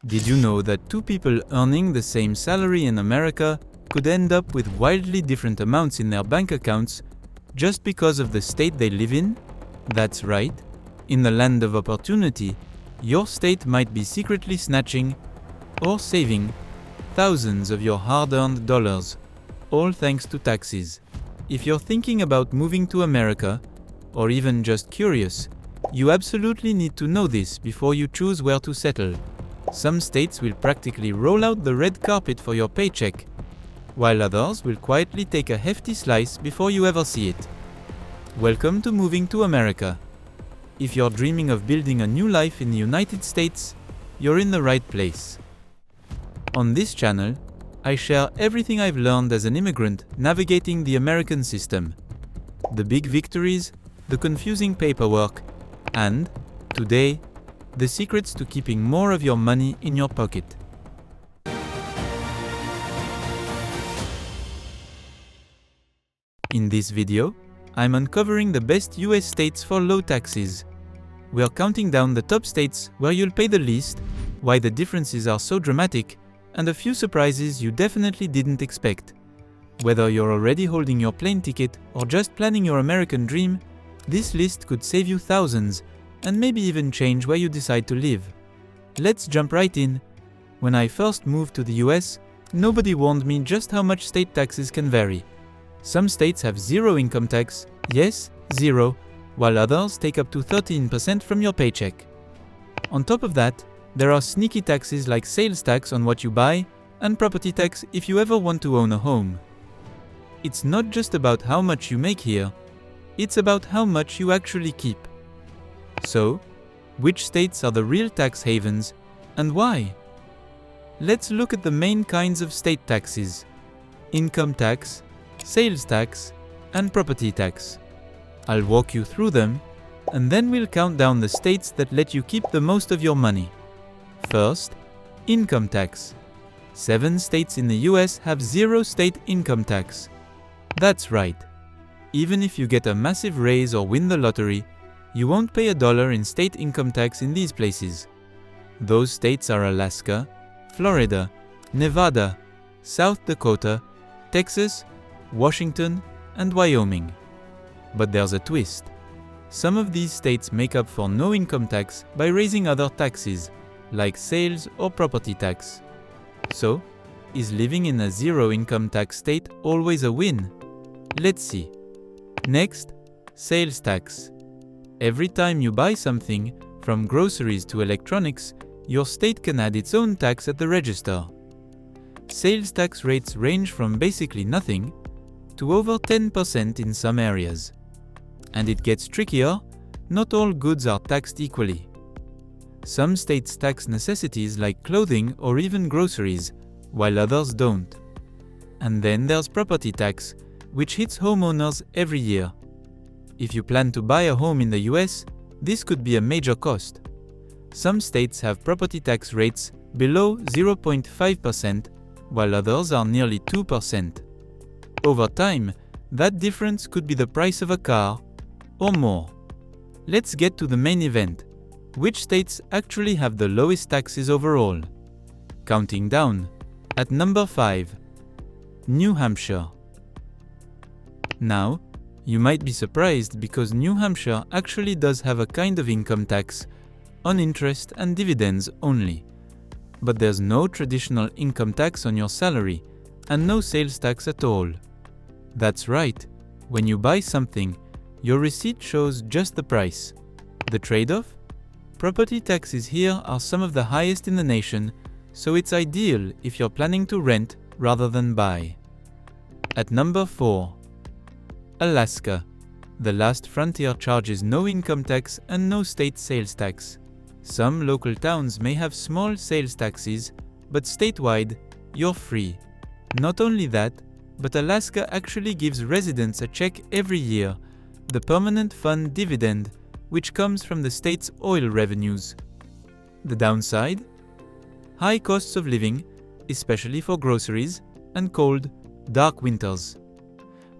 Did you know that two people earning the same salary in America could end up with wildly different amounts in their bank accounts just because of the state they live in? That's right. In the land of opportunity, your state might be secretly snatching or saving thousands of your hard-earned dollars, all thanks to taxes. If you're thinking about moving to America, or even just curious, you absolutely need to know this before you choose where to settle. Some states will practically roll out the red carpet for your paycheck, while others will quietly take a hefty slice before you ever see it. Welcome to Moving to America. If you're dreaming of building a new life in the United States, you're in the right place. On this channel, I share everything I've learned as an immigrant navigating the American system. The big victories, the confusing paperwork, and, today, the secrets to keeping more of your money in your pocket. In this video, I'm uncovering the best US states for low taxes. We're counting down the top states where you'll pay the least, why the differences are so dramatic, and a few surprises you definitely didn't expect. Whether you're already holding your plane ticket or just planning your American dream, this list could save you thousands, and maybe even change where you decide to live. Let's jump right in. When I first moved to the US, nobody warned me just how much state taxes can vary. Some states have zero income tax, yes, zero, while others take up to 13% from your paycheck. On top of that, there are sneaky taxes like sales tax on what you buy and property tax if you ever want to own a home. It's not just about how much you make here, it's about how much you actually keep. So, which states are the real tax havens and why? Let's look at the main kinds of state taxes: income tax, sales tax, and property tax. I'll walk you through them, and then we'll count down the states that let you keep the most of your money. First, income tax. 7 states in the US have zero state income tax. That's right. Even if you get a massive raise or win the lottery, you won't pay $1 in state income tax in these places. Those states are Alaska, Florida, Nevada, South Dakota, Texas, Washington, and Wyoming. But there's a twist. Some of these states make up for no income tax by raising other taxes, like sales or property tax. So, is living in a zero income tax state always a win? Let's see. Next, sales tax. Every time you buy something, from groceries to electronics, your state can add its own tax at the register. Sales tax rates range from basically nothing to over 10% in some areas. And it gets trickier, not all goods are taxed equally. Some states tax necessities like clothing or even groceries, while others don't. And then there's property tax, which hits homeowners every year. If you plan to buy a home in the US, this could be a major cost. Some states have property tax rates below 0.5%, while others are nearly 2%. Over time, that difference could be the price of a car, or more. Let's get to the main event. Which states actually have the lowest taxes overall? Counting down. At number 5, New Hampshire. Now, you might be surprised because New Hampshire actually does have a kind of income tax, on interest and dividends only. But there's no traditional income tax on your salary, and no sales tax at all. That's right, when you buy something, your receipt shows just the price. The trade-off? Property taxes here are some of the highest in the nation, so it's ideal if you're planning to rent rather than buy. At number 4, Alaska. The last frontier charges no income tax and no state sales tax. Some local towns may have small sales taxes, but statewide, you're free. Not only that, but Alaska actually gives residents a check every year, the Permanent Fund Dividend, which comes from the state's oil revenues. The downside? High costs of living, especially for groceries, and cold, dark winters.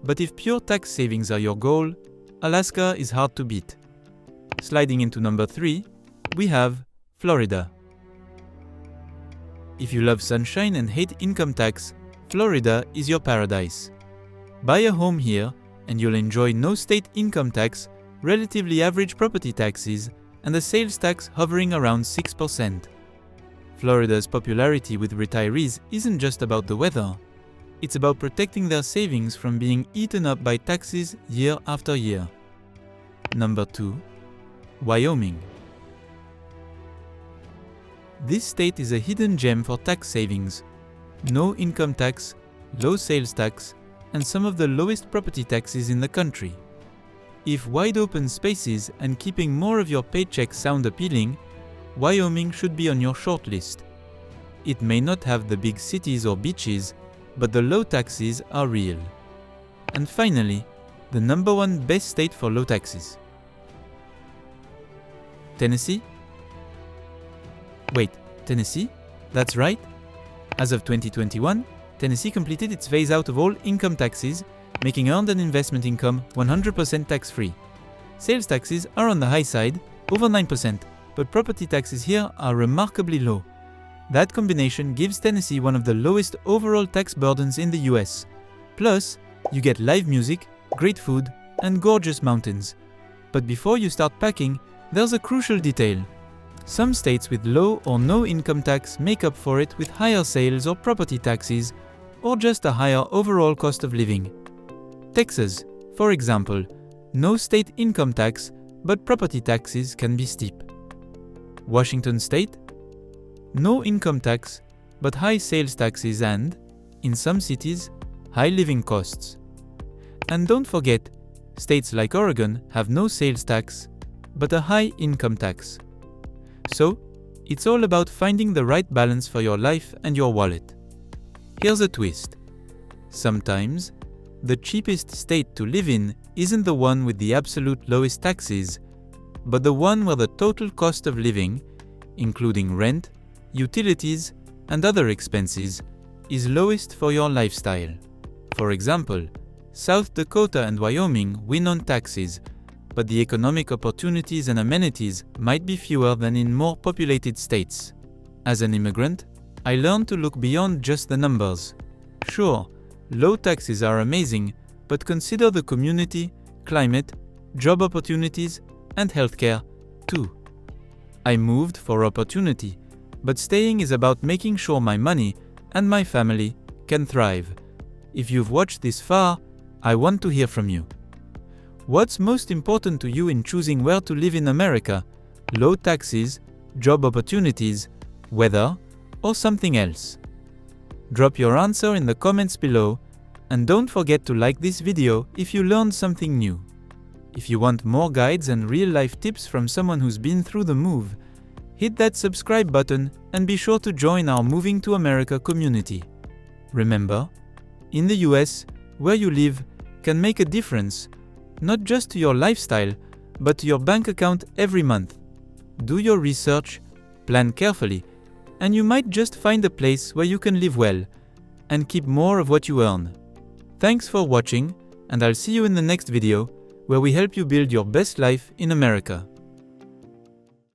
But if pure tax savings are your goal, Alaska is hard to beat. Sliding into number 3, we have Florida. If you love sunshine and hate income tax, Florida is your paradise. Buy a home here and you'll enjoy no state income tax, relatively average property taxes, and a sales tax hovering around 6%. Florida's popularity with retirees isn't just about the weather. It's about protecting their savings from being eaten up by taxes year after year. Number 2. Wyoming. This state is a hidden gem for tax savings. No income tax, low sales tax, and some of the lowest property taxes in the country. If wide open spaces and keeping more of your paycheck sound appealing, Wyoming should be on your shortlist. It may not have the big cities or beaches, but the low taxes are real. And finally, the number 1 best state for low taxes. Tennessee? Wait, Tennessee? That's right. As of 2021, Tennessee completed its phase out of all income taxes, making earned and investment income 100% tax-free. Sales taxes are on the high side, over 9%, but property taxes here are remarkably low. That combination gives Tennessee one of the lowest overall tax burdens in the US. Plus, you get live music, great food, and gorgeous mountains. But before you start packing, there's a crucial detail. Some states with low or no income tax make up for it with higher sales or property taxes, or just a higher overall cost of living. Texas, for example, no state income tax, but property taxes can be steep. Washington State? No income tax, but high sales taxes and, in some cities, high living costs. And don't forget, states like Oregon have no sales tax, but a high income tax. So, it's all about finding the right balance for your life and your wallet. Here's a twist. Sometimes, the cheapest state to live in isn't the one with the absolute lowest taxes, but the one where the total cost of living, including rent, utilities, and other expenses, is lowest for your lifestyle. For example, South Dakota and Wyoming win on taxes, but the economic opportunities and amenities might be fewer than in more populated states. As an immigrant, I learned to look beyond just the numbers. Sure, low taxes are amazing, but consider the community, climate, job opportunities, and healthcare, too. I moved for opportunity, but staying is about making sure my money and my family can thrive. If you've watched this far, I want to hear from you. What's most important to you in choosing where to live in America? Low taxes, job opportunities, weather, or something else? Drop your answer in the comments below, and don't forget to like this video if you learned something new. If you want more guides and real-life tips from someone who's been through the move, hit that subscribe button and be sure to join our Moving to America community. Remember, in the US, where you live can make a difference, not just to your lifestyle, but to your bank account every month. Do your research, plan carefully, and you might just find a place where you can live well and keep more of what you earn. Thanks for watching, and I'll see you in the next video where we help you build your best life in America.